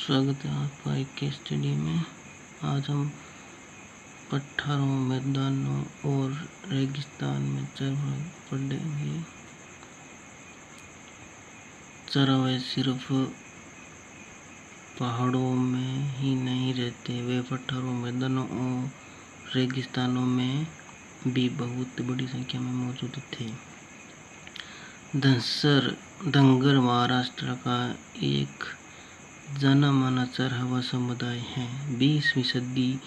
स्वागत है आपका एक केस स्टडी में। आज हम पठारों, मैदानों और रेगिस्तान में चरवाहे पढ़ेंगे। चरवाहे सिर्फ पहाड़ों में ही नहीं रहते, वे पठारों, मैदानों और रेगिस्तानों में भी बहुत बड़ी संख्या में मौजूद थे। धंगर महाराष्ट्र का एक जाना माना चरवाहा समुदाय है। 20वीं सदी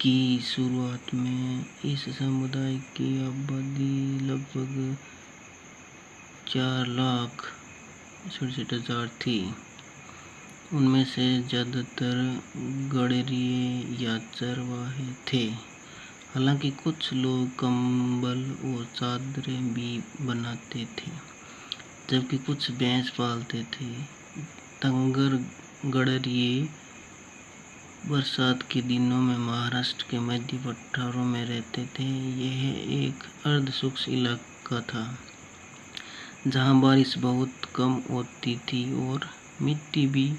की शुरुआत में इस समुदाय की आबादी लगभग 4,67,000 थी। उनमें से ज़्यादातर गड़ेरिये या चरवाहे थे। हालांकि कुछ लोग कंबल और चादरें भी बनाते थे, जबकि कुछ भैंस पालते थे। धंगर गड़ेरिये बरसात के दिनों में महाराष्ट्र के मध्य पठारों में रहते थे। यह एक अर्ध शुष्क इलाका था जहां बारिश बहुत कम होती थी और मिट्टी भी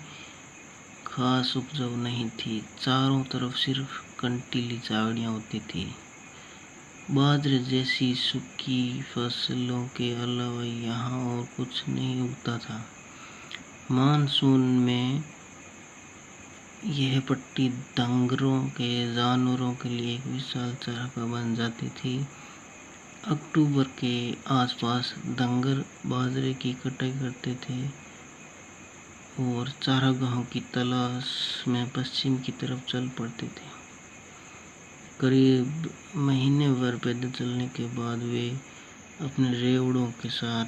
खास उपजाऊ नहीं थी। चारों तरफ सिर्फ कंटीली झाड़ियां होती थी। बाजरे जैसी सूखी फसलों के अलावा यहाँ और कुछ नहीं उगता था। मानसून में यह पट्टी धंगरों के जानवरों के लिए एक विशाल चरागाह बन जाती थी। अक्टूबर के आसपास धंगर बाजरे की कटाई करते थे और चारागाहों की तलाश में पश्चिम की तरफ चल पड़ते थे। करीब महीने भर पैदल चलने के बाद वे अपने रेवड़ों के साथ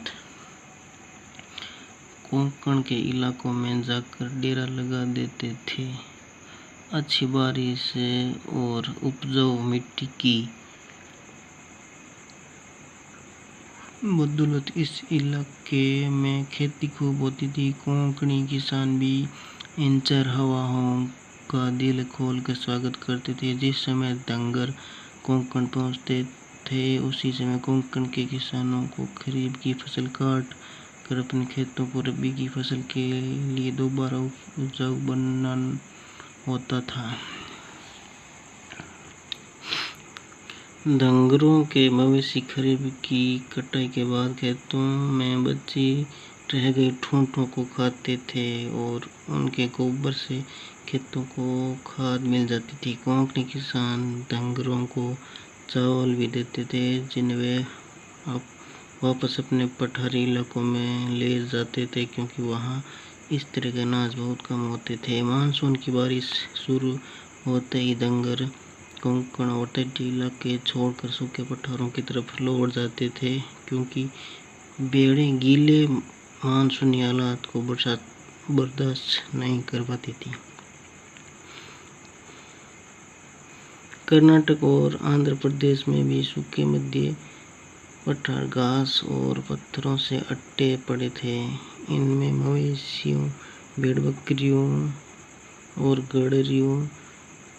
कोंकण के इलाकों में जाकर डेरा लगा देते थे। अच्छी बारिश और उपजाऊ मिट्टी की बदौलत इस इलाके में खेती खूब होती थी। कोंकणी किसान भी इन चरवाहों का दिल खोल कर स्वागत करते थे। जिस समय धंगर कोंकण पहुंचते थे, उसी समय कोंकण के किसानों को खरीफ की फसल काट कर अपने खेतों को रबी की फसल के लिए दोबारा उपजाऊ बनाना होता था। धंगरों के मवेशी खरीफ की कटाई के बाद खेतों में बची रह गई ठूंठों को खाते थे और उनके गोबर से खेतों को खाद मिल जाती थी। कोंकणी किसान धंगरों को चावल भी देते थे, जिन्हें वे वापस अपने पठारी इलाकों में ले जाते थे, क्योंकि वहाँ इस तरह के अनाज बहुत कम होते थे। मानसून की बारिश शुरू होते ही धंगर कोंकण और तटीय इलाके छोड़कर सूखे पठारों की तरफ लौट जाते थे, क्योंकि भेड़ें गीले मानसूनी हालात को बर्दाश्त नहीं कर पाती थी। कर्नाटक और आंध्र प्रदेश में भी सूखे मध्य पठार घास और पत्थरों से अट्टे पड़े थे। इनमें मवेशियों, भेड़ बकरियों और गड़ेरियों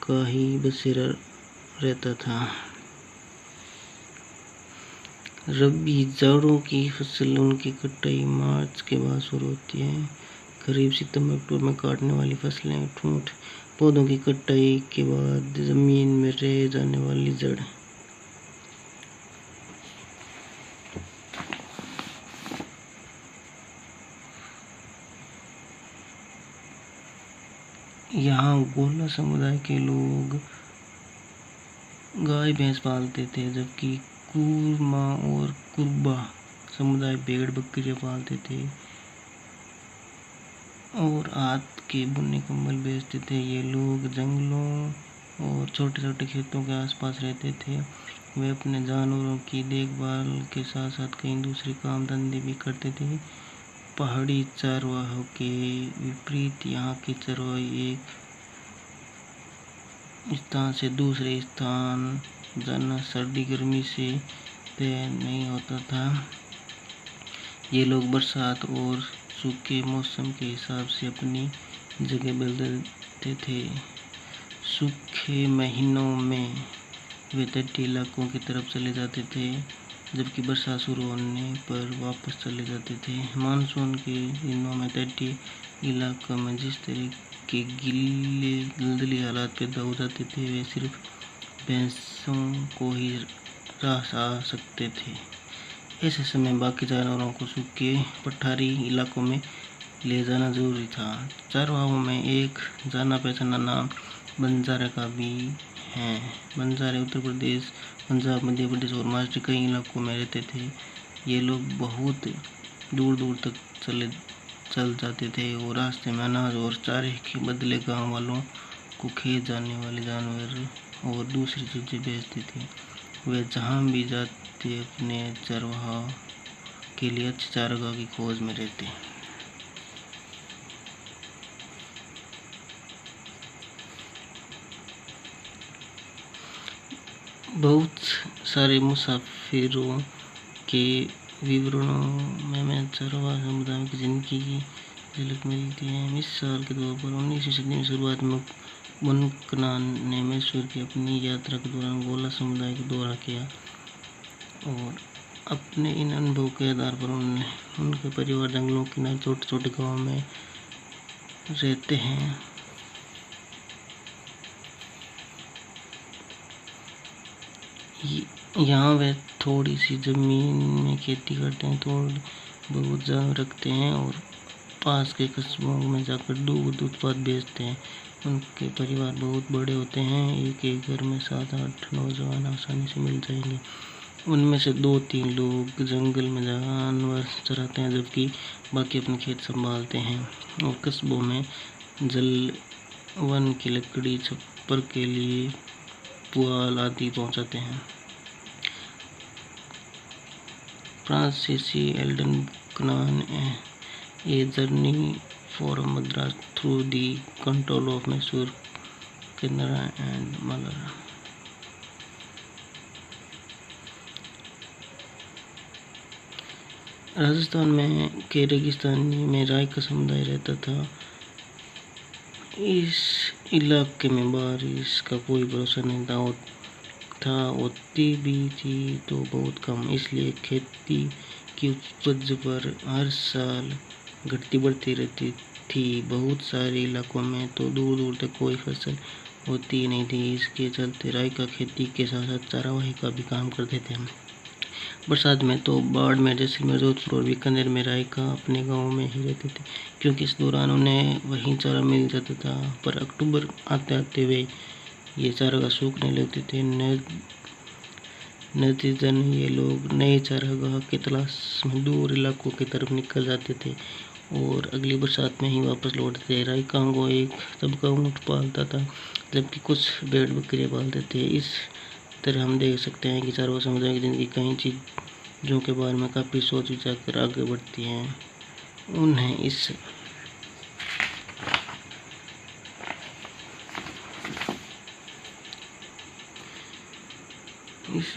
का ही बसेरा रहता था। रबी जाड़ों की फसल उनकी कटाई मार्च के बाद शुरू होती है। खरीफ सितंबर अक्टूबर में काटने वाली फसलें ठूंठ पौधों की कटाई के बाद जमीन में रह जाने वाली जड़। यहाँ गोला समुदाय के लोग गाय भैंस पालते थे, जबकि कुरमा और कुर्बा समुदाय भेड़ बकरियां पालते थे और हाथ के बुने कंबल बेचते थे। ये लोग जंगलों और छोटे छोटे खेतों के आसपास रहते थे। वे अपने जानवरों की देखभाल के साथ साथ कई दूसरे काम धंधे भी करते थे। पहाड़ी चरवाहों के विपरीत यहाँ के चरवाहे एक स्थान से दूसरे स्थान जाना सर्दी गर्मी से तय नहीं होता था। ये लोग बरसात और सूखे मौसम के हिसाब से अपनी जगह बदलते थे। सूखे महीनों में वे तटीय इलाकों की तरफ चले जाते थे, जबकि बरसात शुरू होने पर वापस चले जाते थे। मानसून के दिनों में तटीय इलाकों में जिस तरह के दलदली हालात पैदा हो जाते थे, वे सिर्फ भैंसों को ही राह आ सकते थे। ऐसे समय बाकी जानवरों को सूखे पठारी इलाकों में ले जाना जरूरी था। चरवाहों में एक जाना पहचाना नाम बंजारे का भी है। बंजारे उत्तर प्रदेश, पंजाब, मध्य प्रदेश और महाराष्ट्र कई इलाकों में रहते थे। ये लोग बहुत दूर दूर तक चल जाते थे और रास्ते में अनाज और चारे के बदले गांव वालों को खेत जाने वाले जानवर और दूसरी चीज़ें बेचते थे। वे जहाँ भी जाते अपने चरवाहा के लिए अच्छे चारागाह की खोज में रहते। बहुत सारे मुसाफिरों के विवरणों में चरवाहा समुदाय की जिंदगी की झलक मिलती है। मिसाल के तौर पर 19वीं सदी में शुरुआत में बुनकनान ने मैसूर की अपनी यात्रा के दौरान गोला समुदाय का दौरा किया और अपने इन अनुभव के आधार पर उनके परिवार जंगलों के किनारे छोटे छोटे गाँव में रहते हैं। यहाँ वे थोड़ी सी ज़मीन में खेती करते हैं, थोड़ी बहुत जानवर रखते हैं और पास के कस्बों में जाकर दूध उत्पाद बेचते हैं। उनके परिवार बहुत बड़े होते हैं, एक घर में 7-8 नौजवान आसानी से मिल जाएंगे। उनमें से 2-3 लोग जंगल में जानवर चराते हैं, जबकि बाकी अपने खेत संभालते हैं और कस्बों में जलवन की लकड़ी, छप्पर के लिए पुआल आदि पहुंचाते हैं। फ्रांसीसी एल्डन Buchanan a journey from Madras through the control of Mysore, Kannada and Malayalam. Rajasthan में के रेगिस्तानी में राय का समुदाय रहता था। इस इलाके में बारिश का कोई भरोसा नहीं था, होती भी थी तो बहुत कम, इसलिए खेती की उपज पर हर साल घटती बढ़ती रहती थी। बहुत सारे इलाकों में तो दूर दूर तक कोई फसल होती ही नहीं थी। इसके चलते राय का खेती के साथ साथ चारावाही का भी काम करते थे। बरसात में तो बाड़मेर, जैसलमेर, जोधपुर और बीकानेर में राय का अपने गाँव में ही रहते थे, क्योंकि इस दौरान उन्हें वहीं चारा मिल जाता था। पर अक्टूबर आते आते वे ये चारागाह सूखने लगते थे। नतीजतन ये लोग नए चारागाह की तलाश में दूर इलाकों की तरफ निकल जाते थे और अगली बरसात में ही वापस लौटते थे। राय कांगो एक तबका ऊँट पालता था, जबकि कुछ भेड़ बकरियाँ पालते थे। इस तरह हम देख सकते हैं कि चरवाहा समुदाय की जिंदगी कई चीज़ों के बारे में काफ़ी सोच विचार कर आगे बढ़ती हैं। उन्हें इस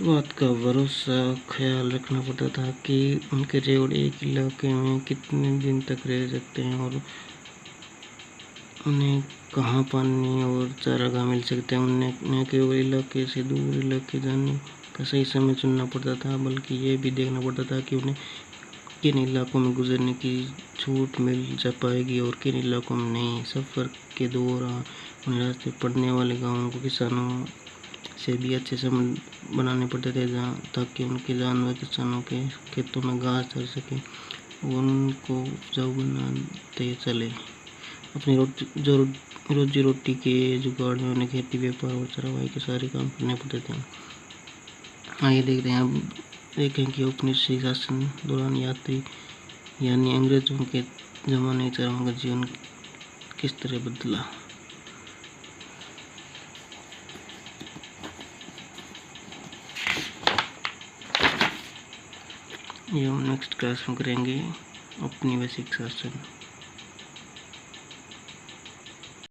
बात का भरोसा ख्याल रखना पड़ता था कि उनके रेवड़ एक इलाके में कितने दिन तक रह सकते हैं और उन्हें कहाँ पानी और चारागाह मिल सकते हैं। उन्हें न केवल इलाके से दूर इलाके जाने का सही समय चुनना पड़ता था, बल्कि ये भी देखना पड़ता था कि उन्हें किन इलाकों में गुजरने की छूट मिल जा पाएगी और किन इलाकों में नहीं। सफ़र के दौरान उन्हें रास्ते पड़ने वाले गाँवों को किसानों से भी अच्छे संबंध बनाने पड़ते थे, ताकि उनके जानवर किसानों के खेतों में घास चर सके, उनको उपजाऊ बनाते चले। अपनी रोजी रोटी के जुगाड़ में उन्हें खेती, व्यापार और चरवाही के सारे काम करने पड़ते थे। आइए देखते हैं, अब देखें कि औपनिवेशिक शासन दौरान यात्री यानी अंग्रेजों के ज़माने चरवाहों का जीवन किस तरह बदला। ये हम नेक्स्ट क्लास में करेंगे, औपनिवेशिक शासन।